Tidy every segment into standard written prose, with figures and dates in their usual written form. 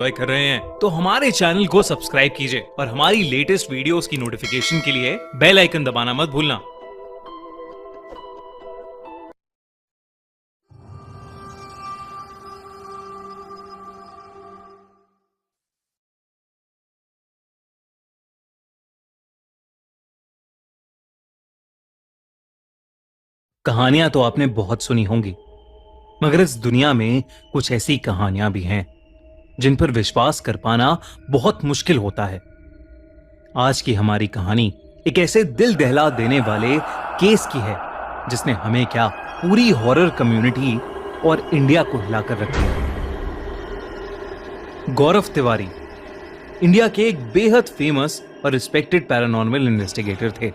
Enjoy कर रहे हैं तो हमारे चैनल को सब्सक्राइब कीजिए और हमारी लेटेस्ट वीडियोस की नोटिफिकेशन के लिए बेल आइकन दबाना मत भूलना। कहानियां तो आपने बहुत सुनी होंगी, मगर इस दुनिया में कुछ ऐसी कहानियां भी हैं जिन पर विश्वास कर पाना बहुत मुश्किल होता है। आज की हमारी कहानी एक ऐसे दिल दहला देने वाले केस की है जिसने हमें क्या, पूरी हॉरर कम्युनिटी और इंडिया को हिलाकर रख दिया। गौरव तिवारी इंडिया के एक बेहद फेमस और रिस्पेक्टेड पैरानॉर्मल इन्वेस्टिगेटर थे,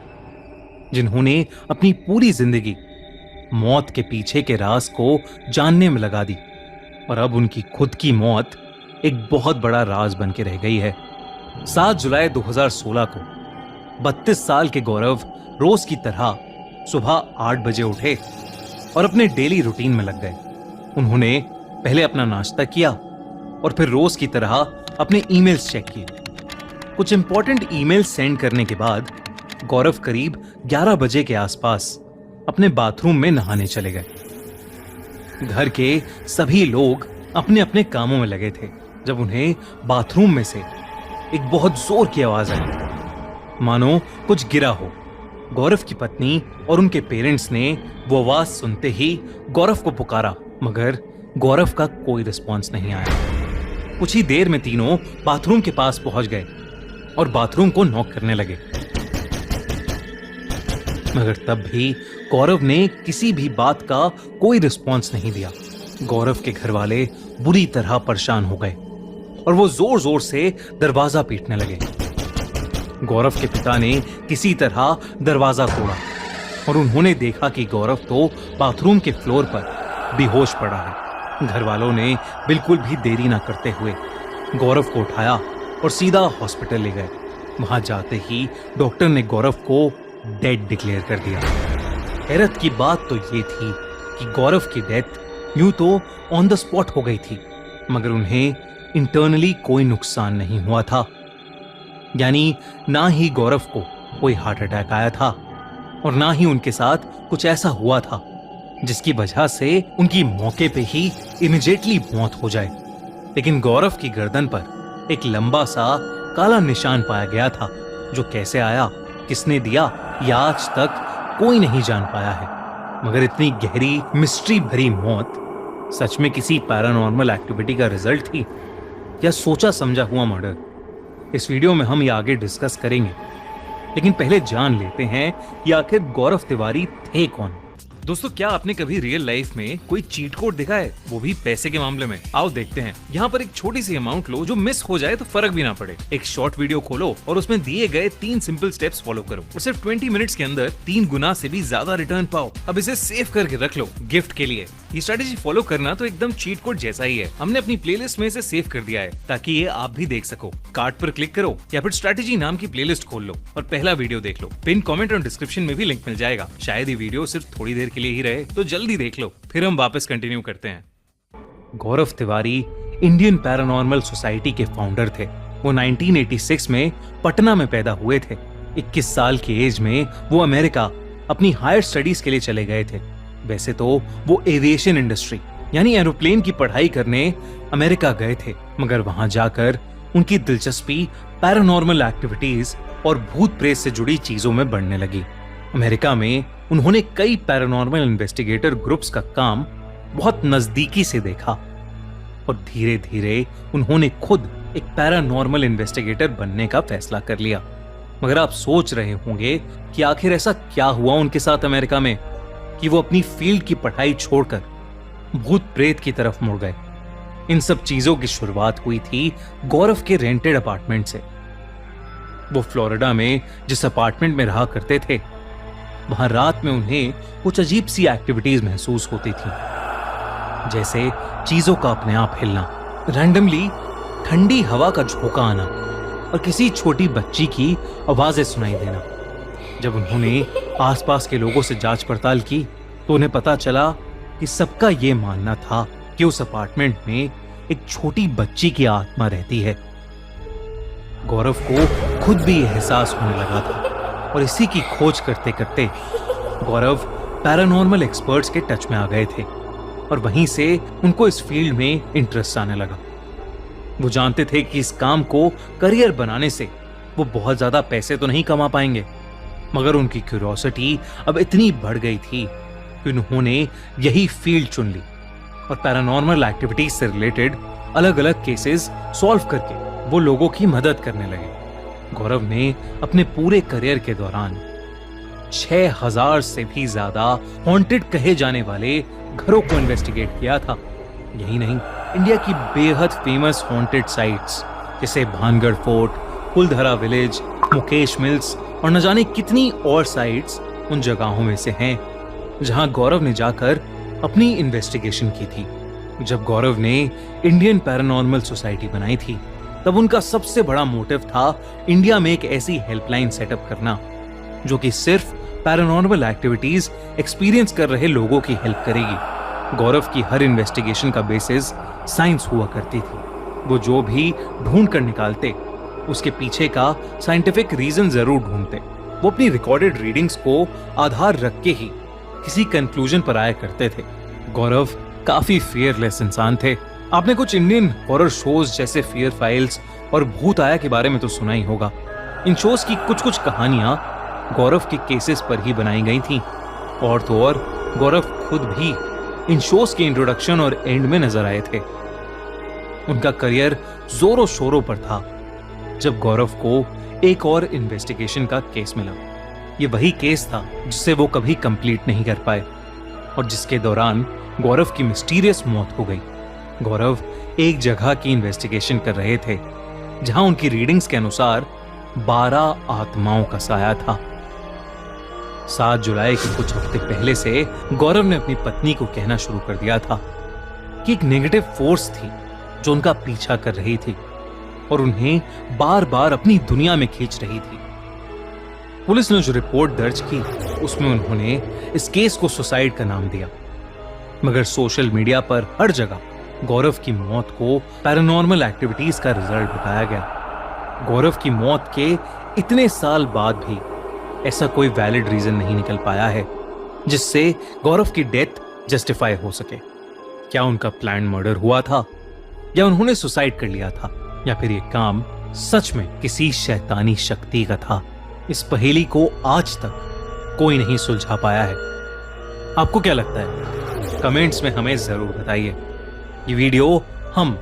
जिन्होंने अपनी पूरी जिंदगी मौत के पीछे के राज को जानने में लगा दी और अब उनकी खुद की मौत एक बहुत बड़ा राज बन के रह गई है। 7 जुलाई 2016 को 32 साल के गौरव रोज की तरह सुबह 8 बजे उठे और अपने डेली रूटीन में लग गए। उन्होंने पहले अपना नाश्ता किया और फिर रोज की तरह अपने ईमेल्स चेक किए। कुछ इंपॉर्टेंट ईमेल सेंड करने के बाद गौरव करीब 11 बजे के आसपास अपने बाथरूम में नहाने चले गए। घर के सभी लोग अपने अपने कामों में लगे थे जब उन्हें बाथरूम में से एक बहुत जोर की आवाज आई, मानो कुछ गिरा हो। गौरव की पत्नी और उनके पेरेंट्स ने वो आवाज सुनते ही गौरव को पुकारा, मगर गौरव का कोई रिस्पॉन्स नहीं आया। कुछ ही देर में तीनों बाथरूम के पास पहुंच गए और बाथरूम को नॉक करने लगे, मगर तब भी गौरव ने किसी भी बात का कोई रिस्पॉन्स नहीं दिया। गौरव के घर वाले बुरी तरह परेशान हो गए और वो जोर जोर से दरवाजा पीटने लगे। गौरव के पिता ने किसी तरह दरवाजा तोड़ा और उन्होंने देखा कि गौरव तो बाथरूम के फ्लोर पर बेहोश पड़ा है। घर वालों ने बिल्कुल भी देरी ना करते हुए गौरव को उठाया और सीधा हॉस्पिटल ले गए। वहां जाते ही डॉक्टर ने गौरव को डेड डिक्लेयर कर दिया। हैरत की बात तो ये थी कि गौरव की डेथ यूं तो ऑन द स्पॉट हो गई थी, मगर उन्हें इंटरनली कोई नुकसान नहीं हुआ था। यानी ना ही गौरव को कोई हार्ट अटैक आया था और ना ही उनके साथ कुछ ऐसा हुआ था जिसकी वजह से उनकी मौके पे ही इमीडिएटली मौत हो जाए। लेकिन गौरव की गर्दन पर एक लंबा सा काला निशान पाया गया था, जो कैसे आया, किसने दिया, यह आज तक कोई नहीं जान पाया है। मगर इतनी गहरी मिस्ट्री भरी मौत सच में किसी पैरानॉर्मल एक्टिविटी का रिजल्ट थी या सोचा समझा हुआ मर्डर? इस वीडियो में हम ये आगे डिस्कस करेंगे, लेकिन पहले जान लेते हैं कि आखिर गौरव तिवारी थे कौन। दोस्तों, क्या आपने कभी रियल लाइफ में कोई चीट कोड देखा है, वो भी पैसे के मामले में? आओ देखते हैं। यहाँ पर एक छोटी सी अमाउंट लो जो मिस हो जाए तो फर्क भी ना पड़े। एक शॉर्ट वीडियो खोलो और उसमें दिए गए 3 सिंपल स्टेप्स फॉलो करो और सिर्फ 20 मिनट्स के अंदर 3 गुना से भी ज्यादा रिटर्न पाओ। अब इसे सेव करके रख लो गिफ्ट के लिए। ये स्ट्रेटेजी फॉलो करना तो एकदम चीट कोड जैसा ही है। हमने अपनी प्लेलिस्ट में इसे सेव कर दिया है ताकि ये आप भी देख सको। कार्ड पर क्लिक करो या फिर स्ट्रेटेजी नाम की प्लेलिस्ट खोल लो और पहला वीडियो देख लो। पिन कमेंट और डिस्क्रिप्शन में भी लिंक मिल जाएगा। शायद ये वीडियो सिर्फ थोड़ी देर के लिए ही रहे, तो जल्दी देख लो, फिर हम वापस कंटिन्यू करते हैं। गौरव तिवारी इंडियन पैरानॉर्मल सोसाइटी के फाउंडर थे। वो 1986 में पटना में पैदा हुए थे। 21 साल की एज में वो अमेरिका अपनी हायर स्टडीज के लिए चले गए थे। वैसे तो वो एविएशन इंडस्ट्री यानी एरोप्लेन की पढ़ाई करने अमेरिका गए थे, मगर वहां जाकर उनकी दिलचस्पी पैरानॉर्मल एक्टिविटीज और भूत प्रेत से जुड़ी चीजों में बढ़ने लगी। अमेरिका में उन्होंने कई पैरानॉर्मल इन्वेस्टिगेटर ग्रुप्स का काम बहुत नजदीकी से देखा और धीरे धीरे उन्होंने खुद एक पैरानॉर्मल इन्वेस्टिगेटर बनने का फैसला कर लिया। मगर आप सोच रहे होंगे कि आखिर ऐसा क्या हुआ उनके साथ अमेरिका में कि वो अपनी फील्ड की पढ़ाई छोड़कर भूत प्रेत की तरफ मुड़ गए। इन सब चीजों की शुरुआत हुई थी गौरव के रेंटेड अपार्टमेंट से। वो फ्लोरिडा में जिस अपार्टमेंट में रहा करते थे, वहां रात में उन्हें कुछ अजीब सी एक्टिविटीज महसूस होती थी, जैसे चीजों का अपने आप हिलना, रैंडमली ठंडी हवा का झोंका आना और किसी छोटी बच्ची की आवाजें सुनाई देना। जब उन्होंने आसपास के लोगों से जांच पड़ताल की तो उन्हें पता चला कि सबका ये मानना था कि उस अपार्टमेंट में एक छोटी बच्ची की आत्मा रहती है। गौरव को खुद भी एहसास होने लगा था और इसी की खोज करते करते गौरव पैरानॉर्मल एक्सपर्ट्स के टच में आ गए थे और वहीं से उनको इस फील्ड में इंटरेस्ट आने लगा। वो जानते थे कि इस काम को करियर बनाने से वो बहुत ज्यादा पैसे तो नहीं कमा पाएंगे, मगर उनकी क्यूरियोसिटी अब इतनी बढ़ गई थी कि उन्होंने यही फील्ड चुन ली और पैरानॉर्मल एक्टिविटीज से रिलेटेड अलग अलग केसेस सॉल्व करके वो लोगों की मदद करने लगे। गौरव ने अपने पूरे करियर के दौरान 6000 से भी ज्यादा हॉन्टेड कहे जाने वाले घरों को इन्वेस्टिगेट किया था। यही नहीं, इंडिया की बेहद फेमस हॉन्टेड साइट्स जैसे Bhangarh fort, Kuldhara village, Mukesh mills और न जाने कितनी और साइट्स उन जगहों में से हैं जहां गौरव ने जाकर अपनी इन्वेस्टिगेशन की थी। जब गौरव ने इंडियन पैरानॉर्मल सोसाइटी बनाई थी तब उनका सबसे बड़ा मोटिव था इंडिया में एक ऐसी हेल्पलाइन सेटअप करना जो कि सिर्फ पैरानॉर्मल एक्टिविटीज एक्सपीरियंस कर रहे लोगों की हेल्प करेगी। गौरव की हर इन्वेस्टिगेशन का बेसिस साइंस हुआ करती थी। वो जो भी ढूंढ कर निकालते उसके पीछे का साइंटिफिक रीजन जरूर ढूंढते। वो अपनी रिकॉर्डेड रीडिंग्स को आधार रख के ही किसी कंक्लूजन पर आया करते थे। गौरव काफी फियरलेस इंसान थे। आपने कुछ इंडियन हॉरर शोज जैसे फियर फाइल्स और भूत आया के बारे में तो सुना ही होगा। इन शोज की कुछ कुछ कहानियां गौरव के केसेस पर ही बनाई गई थी और तो और गौरव खुद भी इन शोज के इंट्रोडक्शन और एंड में नजर आए थे। उनका करियर जोरों शोरों पर था जब गौरव को एक और इन्वेस्टिगेशन का केस मिला। ये वही केस था जिसे वो कभी कंप्लीट नहीं कर पाए और जिसके दौरान गौरव की मिस्टीरियस मौत हो गई। गौरव एक जगह की इन्वेस्टिगेशन कर रहे थे जहां उनकी रीडिंग्स के अनुसार 12 आत्माओं का साया था। 7 जुलाई के कुछ हफ्ते पहले से गौरव ने अपनी पत्नी को कहना शुरू कर दिया था कि एक नेगेटिव फोर्स थी जो उनका पीछा कर रही थी और उन्हें बार बार अपनी दुनिया में खींच रही थी। पुलिस ने जो रिपोर्ट दर्ज की उसमें उन्होंने इस केस को सुसाइड का नाम दिया, मगर सोशल मीडिया पर हर जगह गौरव की मौत को पैरानॉर्मल एक्टिविटीज का रिजल्ट बताया गया। गौरव की मौत के इतने साल बाद भी ऐसा कोई वैलिड रीजन नहीं निकल पाया है जिससे गौरव की डेथ जस्टिफाई हो सके। क्या उनका प्लान मर्डर हुआ था या उन्होंने सुसाइड कर लिया था या फिर ये काम सच में किसी शैतानी शक्ति का था? इस पहेली को आज तक कोई नहीं सुलझा पाया है। आपको क्या लगता है? कमेंट्स में हमें जरूर बताइए। ये वीडियो हम